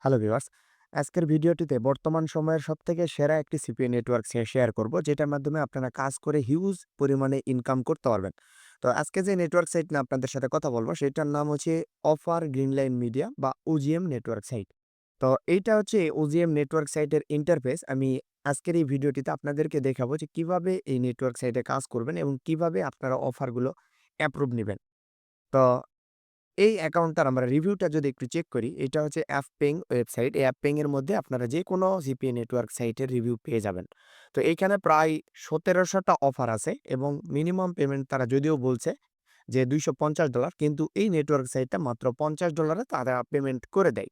Hello viewers, আজকের ভিডিওটিতে বর্তমান সময়ের সবথেকে সেরা একটি সিপিএ নেটওয়ার্ক শেয়ার করব, যেটার মাধ্যমে আপনারা কাজ করে হিউজ পরিমাণে ইনকাম করতে পারবেন। তো আজকে যে নেটওয়ার্ক সাইট নিয়ে আপনাদের সাথে কথা বলবো, সেটার নাম হচ্ছে অফার গ্রিনলাইন মিডিয়া বা ওজিএম নেটওয়ার্ক সাইট। তো এইটা হচ্ছে ওজিএম নেটওয়ার্ক সাইটের ইন্টারফেস। আমি আজকের এই ভিডিওটিতে আপনাদেরকে দেখাবো যে কিভাবে এই নেটওয়ার্ক সাইটে কাজ করবেন এবং কিভাবে আপনারা অফারগুলো অ্যাপ্রুভ নিবেন। তো এই অ্যাকাউন্টটার আমরা রিভিউটা যদি একটু চেক করি, এটা হচ্ছে অ্যাপপেং ওয়েবসাইট। এই অ্যাপপেং এর মধ্যে আপনারা যেকোনো সিপিএ নেটওয়ার্ক সাইটের রিভিউ পেয়ে যাবেন। তো এইখানে প্রায় ১৭০০ টা অফার আছে এবং মিনিমাম পেমেন্ট তারা যদিও বলছে যে $২৫০, কিন্তু এই নেটওয়ার্ক সাইটটা মাত্র $৫০ এ তারা পেমেন্ট করে দেয়।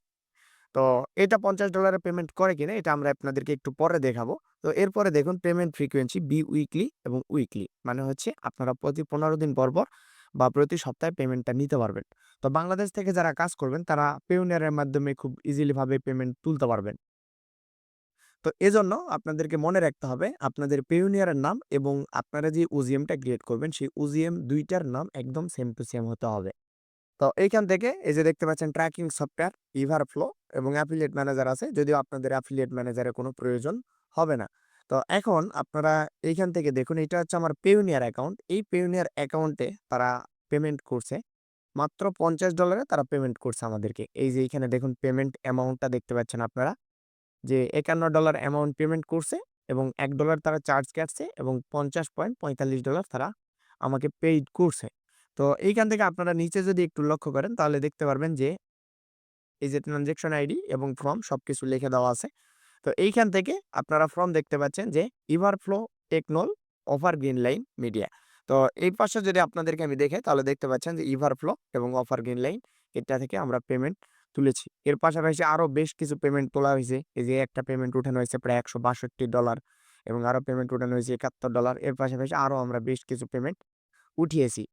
তো এটা $৫০ এ পেমেন্ট করে কিনা এটা আমরা আপনাদেরকে একটু পরে দেখাবো। তো এরপরে দেখুন পেমেন্ট ফ্রিকোয়েন্সি উইকলি এবং উইকলি। মানে হচ্ছে আপনারা প্রতি ১৫ দিন পর বা প্রতি সপ্তাহে পেমেন্টটা নিতে পারবেন। তো বাংলাদেশ থেকে যারা কাজ করবেন তারা পেওনিয়ার এর মাধ্যমে খুব ইজিলি ভাবে পেমেন্ট তুলতে পারবেন। তো এজন্য আপনাদেরকে মনে রাখতে হবে আপনাদের পেওনিয়ার এর নাম এবং আপনারা যে ওজিএমটা ক্রিয়েট করবেন সেই ওজিএম ২ টার নাম একদম সেম টু সেম হতে হবে। তো এইখান থেকে এই যে দেখতে পাচ্ছেন ট্র্যাকিং সফটওয়্যার, ইভারফ্লো এবং অ্যাফিলিয়েট ম্যানেজার আছে। যদিও আপনাদের অ্যাফিলিয়েট ম্যানেজারের কোনো প্রয়োজন হবে না। তো এখন আপনারা এইখান থেকে দেখুন, এটা হচ্ছে আমার পেওনিয়ার অ্যাকাউন্ট। এই পেওনিয়ার অ্যাকাউন্টে তারা পেমেন্ট করছে মাত্র $৫০ এ তারা পেমেন্ট করছে আমাদেরকে। এই যে এইখানে দেখুন পেমেন্ট অ্যামাউন্টটা দেখতে পাচ্ছেন আপনারা যে $৫১ অ্যামাউন্ট পেমেন্ট করছে এবং $১ তারা চার্জ কাটছে এবং $৫০.৪৫ তারা আমাকে পেইড করছে। তো এইখান থেকে আপনারা নিচে যদি একটু লক্ষ্য করেন তাহলে দেখতে পারবেন যে এই যে ট্রান্সেকশন আইডি এবং ফর্ম সবকিছু লিখে দেওয়া আছে। তো এইখান থেকে আপনারা ফর্ম দেখতে পাচ্ছেন যে ইভারফ্লো টেকনোল অফার গ্রিনলাইন মিডিয়া। তো এই পাশে যদি আপনাদেরকে আমি দেখাই তাহলে দেখতে পাচ্ছেন যে ইভারফ্লো এবং অফার গ্রিনলাইন এটা থেকে আমরা পেমেন্ট তুলেছি। এর পাশাপাশি আরো বেশ কিছু পেমেন্ট তোলা হয়েছে। এই যে একটা পেমেন্ট উঠানো হয়েছে প্রায় $১৬২ এবং আরো পেমেন্ট উঠানো হয়েছে $৭১। এর পাশাপাশি আরো আমরা বেশ কিছু পেমেন্ট উঠিয়েছি।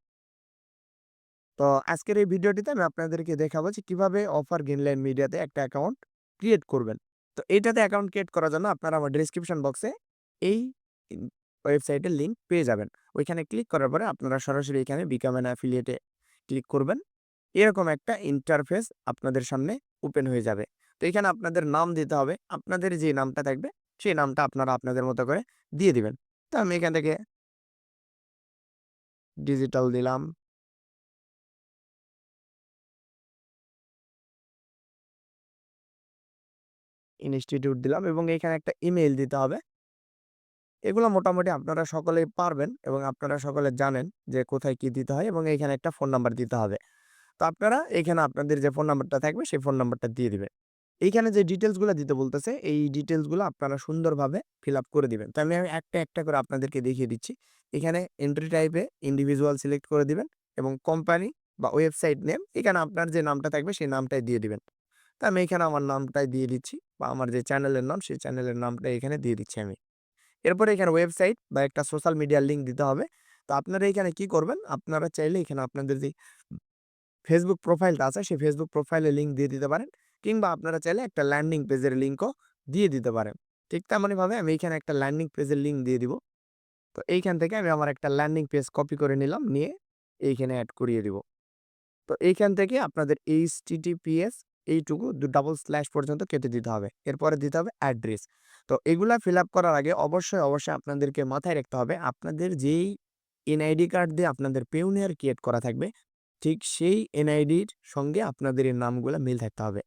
তো আজকের এই ভিডিওটিতে আমি আপনাদেরকে দেখাবো যে কিভাবে অফার গ্রিনলাইন মিডিয়াতে একটা অ্যাকাউন্ট ক্রিয়েট করবেন। তো এইটাতে অ্যাকাউন্ট ক্রিয়েট করার জন্য আপনারা আমার ডেসক্রিপশন বক্সে এই ওয়েবসাইটের লিঙ্ক পেয়ে যাবেন। ওইখানে ক্লিক করার পরে আপনারা সরাসরি এখানে বিকাম অ্যান অ্যাফিলিয়েটে ক্লিক করবেন। এরকম একটা ইন্টারফেস আপনাদের সামনে ওপেন হয়ে যাবে। তো এখানে আপনাদের নাম দিতে হবে। আপনাদের যে নামটা থাকবে সেই নামটা আপনারা আপনাদের মতো করে দিয়ে দিবেন। তো আমি এখান থেকে ডিজিটাল দিলাম। ইনস্টিটিউট দিলাম এবং এখানে একটা ইমেইল দিতে হবে। এগুলো মোটামুটি আপনারা সকলেই পারবেন এবং আপনারা সকলে জানেন যে কোথায় কি দিতে হয় এবং এইখানে একটা ফোন নাম্বার দিতে হবে। তো আপনারা এইখানে আপনাদের যে ফোন নাম্বারটা থাকবে সেই ফোন নাম্বারটা দিয়ে দিবেন। এইখানে যে ডিটেইলস গুলা দিতে বলতেছে এই ডিটেইলস গুলো আপনারা সুন্দরভাবে ফিল আপ করে দিবেন। তো আমি একটা করে আপনাদেরকে দেখিয়ে দিচ্ছি। এখানে এন্ট্রি টাইপে ইন্ডিভিজুয়াল সিলেক্ট করে দিবেন এবং কোম্পানি বা ওয়েবসাইট নেম এখানে আপনার যে নামটা থাকবে সেই নামটাই দিয়ে দিবেন। তো আমি এখানে আমার নামটাই দিয়ে দিচ্ছি বা আমার যে চ্যানেলের নাম সেই চ্যানেলের নামটা এখানে দিয়ে দিচ্ছি আমি। এরপরে এখানে ওয়েবসাইট বা একটা সোশ্যাল মিডিয়ার লিঙ্ক দিতে হবে। তো আপনারা এখানে কি করবেন? আপনারা চাইলে এখানে আপনাদের যে Facebook প্রোফাইলটা আছে সেই Facebook প্রোফাইলের লিঙ্ক দিয়ে দিতে পারেন। কিংবা আপনারা চাইলে একটা ল্যান্ডিং পেজের লিঙ্কও দিয়ে দিতে পারেন। ঠিক তেমনিভাবে আমি এখানে একটা ল্যান্ডিং পেজের লিঙ্ক দিয়ে দিব। তো এইখান থেকে আমি আমার একটা ল্যান্ডিং পেজ কপি করে নিলাম, নিয়ে এইখানে এড করিয়ে দিব। তো এইখান থেকে আপনাদের HTTPS এইটুকু ডাবল স্ল্যাশ পর্যন্ত কেটে দিতে হবে। এরপরে দিতে হবে অ্যাড্রেস। তো এগুলা ফিল আপ করার আগে অবশ্যই আপনাদেরকে মাথায় রাখতে হবে আপনাদের যেই এনআইডি কার্ড দিয়ে আপনাদের পেওনিয়ার ক্রিয়েট করা থাকবে, ঠিক সেই এনআইডির সঙ্গে আপনাদের এই নামগুলা মিল থাকতে হবে।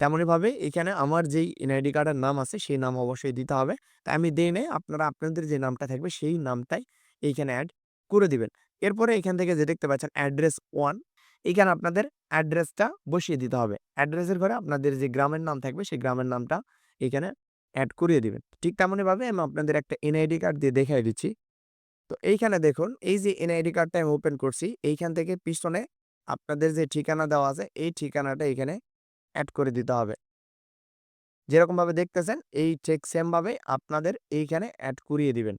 তেমনিভাবে এখানে আমার যেই এনআইডি কার্ডের নাম আছে সেই নাম অবশ্যই দিতে হবে। তাই আমি দেই নাই, আপনারা আপনাদের যে নামটা থাকবে সেই নামটাই এইখানে এড করে দিবেন। এরপরে এখান থেকে যে দেখতে পাচ্ছেন অ্যাড্রেস 1, এখানে আপনাদের অ্যাড্রেসটা বসিয়ে দিতে হবে। অ্যাড্রেসের ঘরে আপনাদের যে গ্রামের নাম থাকবে সেই গ্রামের নামটা এখানে এড করিয়ে দিবেন। ঠিক তেমনিভাবে আমি আপনাদের একটা এনআইডি কার্ড দিয়ে দেখায় দিচ্ছি। তো এইখানে দেখুন এই যে এনআইডি কার্ডটা আমি ওপেন করছি, এইখান থেকে পিছনে আপনাদের যে ঠিকানা দেওয়া আছে এই ঠিকানাটা এখানে এড করে দিতে হবে। যেরকমভাবে দেখতেছেন এই ঠিক সেম ভাবে আপনাদের এইখানে এড করিয়ে দিবেন।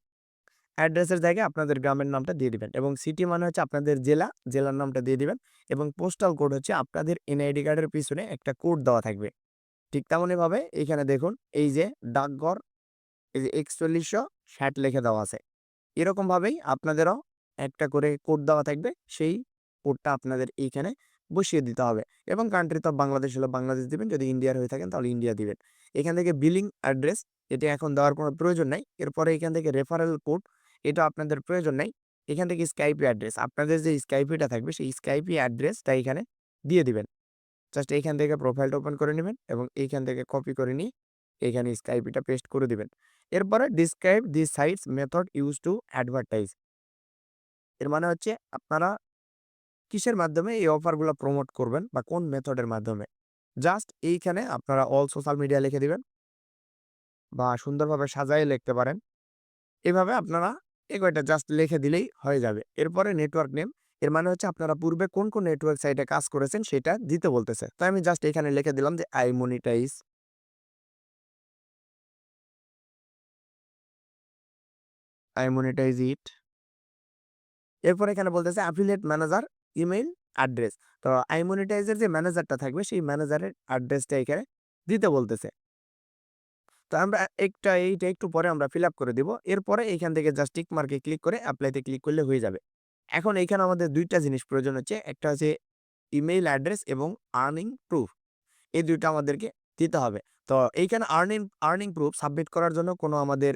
অ্যাড্রেসের জায়গায় আপনাদের গ্রামের নামটা দিয়ে দিবেন এবং সিটি মানে হচ্ছে আপনাদের জেলা, জেলার নামটা দিয়ে দিবেন এবং পোস্টাল কোড হচ্ছে আপনাদের এনআইডি কার্ডের পিছনে একটা কোড দেওয়া থাকবে। ঠিক তেমনিভাবে এইখানে দেখুন এই যে ডাকঘর, এই যে ৪১৬০ লিখে দেওয়া আছে। এরকমভাবেই আপনাদেরও একটা করে কোড দেওয়া থাকবে। সেই কোডটা আপনাদের এইখানে বসিয়ে দিতে হবে এবং কান্ট্রি তো বাংলাদেশ হলে বাংলাদেশ দিবেন, যদি ইন্ডিয়ার হয়ে থাকেন তাহলে ইন্ডিয়া দিবেন। এখান থেকে বিলিং অ্যাড্রেস এটা এখন দেওয়ার কোনো প্রয়োজন নাই। এরপরে এখান থেকে রেফারেল কোড এটা আপনাদের প্রয়োজন নাই। এখান থেকে স্কাইপি অ্যাড্রেস আপনাদের যে স্কাইপিটা থাকবে সেই স্কাইপি অ্যাড্রেসটা এখানে দিয়ে দিবেন। জাস্ট এইখান থেকে প্রোফাইলটা ওপেন করে নেবেন এবং এইখান থেকে কপি করে নিয়ে এইখানে স্কাইপিটা পেস্ট করে দিবেন। এরপরে describe the sites method use to advertise. এর মানে হচ্ছে আপনারা কিসের মাধ্যমে এই অফারগুলো প্রমোট করবেন বা কোন মেথডের মাধ্যমে। জাস্ট এইখানে আপনারা অল সোশ্যাল মিডিয়া লিখে দিবেন বা সুন্দরভাবে সাজায়ে লিখতে পারেন। এভাবে আপনারা এই কয়টা জাস্ট লিখে দিলেই হয়ে যাবে। এরপরে নেটওয়ার্ক নেম, এর মানে হচ্ছে আপনারা পূর্বে কোন নেটওয়ার্ক সাইটে কাজ করেছেন সেটা দিতে বলতেছে। তো আমি জাস্ট এখানে লিখে দিলাম যে আই মনিটাইজ ইট। এরপর এখানে বলতেছে অ্যাফিলিয়েট ম্যানেজার ইমেইল অ্যাড্রেস। তো আইমনিটাইজের যে ম্যানেজারটা থাকবে সেই ম্যানেজারের অ্যাড্রেসটা এখানে দিতে বলতেছে। তো আমরা এইটা একটু পরে আমরা ফিল আপ করে দিব। এরপরে এইখান থেকে জাস্ট টিক মার্কে ক্লিক করে অ্যাপ্লাইতে ক্লিক করলে হয়ে যাবে। এখন এইখানে আমাদের ২ টা জিনিস প্রয়োজন হচ্ছে। একটা হচ্ছে ইমেইল অ্যাড্রেস এবং আর্নিং প্রুফ। এই ২ টা আমাদেরকে দিতে হবে। তো এইখানে আর্নিং প্রুফ সাবমিট করার জন্য কোনো আমাদের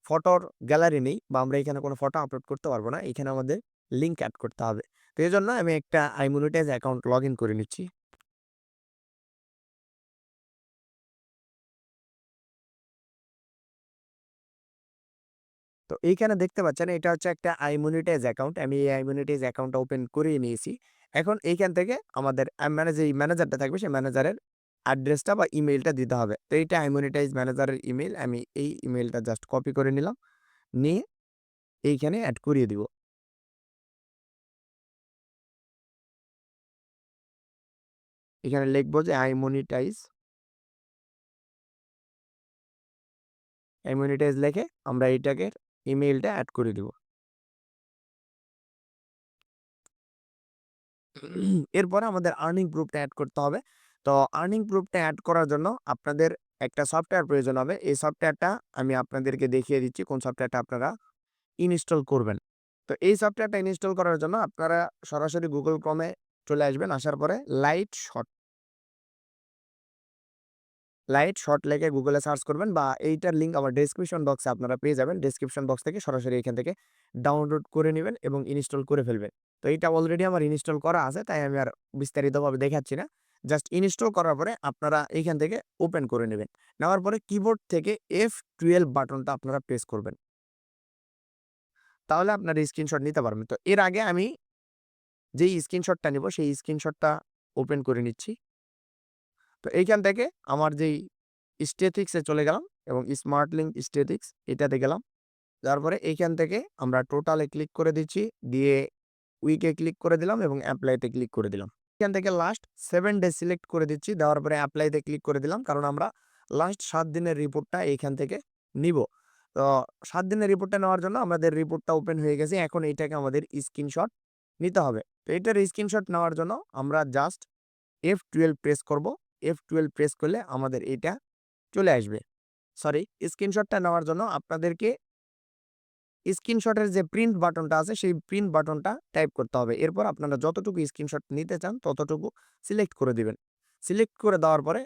ফটোর গ্যালারি নেই বা আমরা এখানে কোনো ফটো আপলোড করতে পারবো না। এখানে আমাদের লিঙ্ক এড করতে হবে। তো এজন্য আমি একটা iMonetize অ্যাকাউন্ট লগইন করে নিচ্ছি। তো এইখানে দেখতে পাচ্ছেন এটা হচ্ছে একটা iMonetize অ্যাকাউন্ট। আমি এই iMonetize অ্যাকাউন্টটা ওপেন করিয়ে নিয়েছি। এখন এইখান থেকে আমাদের যেই ম্যানেজারটা থাকবে সেই ম্যানেজারের অ্যাড্রেসটা বা ইমেইলটা দিতে হবে। তো এইটা iMonetize ম্যানেজারের ইমেইল। আমি এই ইমেইলটা জাস্ট কপি করে নিলাম। নিয়ে এইখানে এড করিয়ে দিব। এখানে লিখব যে iMonetize লিখে আমরা এইটাকে ইমেইলটা এড করে দিব। এরপরে আমাদের আর্নিং প্রুফটা এড করতে হবে। তো আর্নিং প্রুফটা এড করার জন্য আপনাদের একটা সফটওয়্যার প্রয়োজন হবে। এই সফটওয়্যারটা আমি আপনাদেরকে দেখিয়ে দিচ্ছি কোন সফটওয়্যারটা আপনারা ইনস্টল করবেন। তো এই সফটওয়্যারটা ইনস্টল করার জন্য আপনারা সরাসরি Google Chrome এ চলে আসবেন। আসার পরে লাইট শট লিখে গুগলে সার্চ করবেন বা এইটার লিঙ্ক আমার ডেসক্রিপশন বক্সে আপনারা পেয়ে যাবেন। ডেসক্রিপশন বক্স থেকে সরাসরি এখান থেকে ডাউনলোড করে নিবেন এবং ইনস্টল করে ফেলবেন। তো এইটা অলরেডি আমার ইনস্টল করা আছে, তাই আমি আর বিস্তারিতভাবে দেখাচ্ছি না। জাস্ট ইনস্টল করার পরে আপনারা এইখান থেকে ওপেন করে নেবেন। নেওয়ার পরে কিবোর্ড থেকে F12 বাটনটা আপনারা প্রেস করবেন। তাহলে আপনারা স্ক্রিনশট নিতে পারবেন। তো এর আগে আমি যেই স্ক্রিনশটটা নিব সেই স্ক্রিনশটটা ওপেন করে নিচ্ছি। তো এইখান থেকে আমার যেই স্ট্যাটিক্স এ চলে গেলাম এবং স্মার্ট লিঙ্ক স্ট্যাটিক্স এটাতে গেলাম। যাওয়ার পরে এইখান থেকে আমরা টোটালে ক্লিক করে দিচ্ছি। দিয়ে উইকে ক্লিক করে দিলাম এবং এপ্লাইতে ক্লিক করে দিলাম। এখান থেকে লাস্ট 7 ডে সিলেক্ট করে দিচ্ছি। দেওয়ার পরে এপ্লাইতে ক্লিক করে দিলাম। কারণ আমরা লাস্ট ৭ দিনের রিপোর্টটা এইখান থেকে নিব। তো ৭ দিনের রিপোর্টটা নেওয়ার জন্য আমাদের রিপোর্টটা ওপেন হয়ে গেছে। এখন এইটাকে আমাদের স্ক্রিনশট নিতে হবে। তো এটার স্ক্রিনশট নেওয়ার জন্য আমরা জাস্ট F12 প্রেস করব। F12 প্রেস করলে আমাদের এটা চলে আসবে। সরি, স্ক্রিনশটটা নেওয়ার জন্য আপনাদেরকে স্ক্রিনশটের যে প্রিন্ট বাটনটা আছে সেই প্রিন্ট বাটনটা টাইপ করতে হবে। এরপর আপনারা যতটুকু স্ক্রিনশট নিতে চান ততটুকু সিলেক্ট করে দিবেন। সিলেক্ট করে দেওয়ার পরে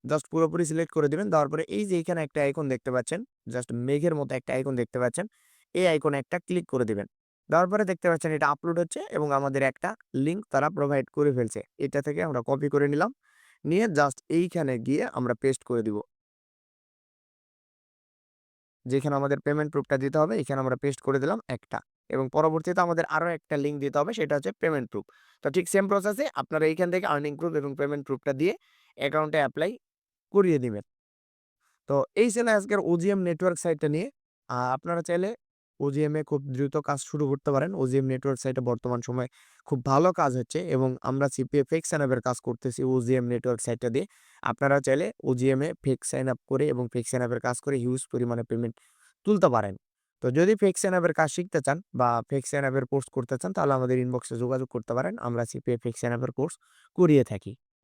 জাস্ট পুরোপুরি সিলেক্ট করে দিবেন। দেওয়ার পরে এই যে এখানে একটা আইকন দেখতে পাচ্ছেন, জাস্ট মেঘের মতো একটা আইকন দেখতে পাচ্ছেন। এই আইকনে একটা ক্লিক করে দিবেন। দেওয়ার পরে দেখতে পাচ্ছেন এটা আপলোড হচ্ছে এবং আমাদের একটা লিঙ্ক তারা প্রোভাইড করে ফেলছে। এটা থেকে আমরা কপি করে নিলাম। নিয়ে জাস্ট এইখানে গিয়ে আমরা পেস্ট করে দিব। যেখানে আমাদের পেমেন্ট প্রুফটা দিতে হবে এখানে আমরা পেস্ট করে দিলাম একটা এবং পরবর্তীতে আমাদের আরো একটা লিঙ্ক দিতে হবে, সেটা হচ্ছে পেমেন্ট প্রুফ। তো ঠিক সেম প্রসেসে আপনারা এইখান থেকে আর্নিং প্রুফ এবং পেমেন্ট প্রুফটা দিয়ে অ্যাকাউন্টে অ্যাপ্লাই করিয়ে দিবেন। তো এই ছিল আজকের ওজিএম নেটওয়ার্ক সাইটটা নিয়ে। আপনারা চাইলে ওজিএম এ খুব দ্রুত কাজ শুরু করতে পারেন। ওজিএম নেটওয়ার্ক সাইটে বর্তমান সময়ে খুব ভালো কাজ হচ্ছে এবং আমরা সিপিএ ফেক সাইন আপের কাজ করতেছি ওজিএম নেটওয়ার্ক সাইটটা দিয়ে। আপনারা চাইলে ওজিএম এ ফেক সাইন আপ করে এবং ফেক সাইন আপের কাজ করে হিউজ পরিমাণে পেমেন্ট তুলতে পারেন। তো যদি ফেক সাইন আপের কাজ শিখতে চান বা ফেক সাইন আপের কোর্স করতে চান তাহলে আমাদের ইনবক্সে যোগাযোগ করতে পারেন। আমরা সিপিএ ফেক সাইন আপের কোর্স করিয়ে থাকি।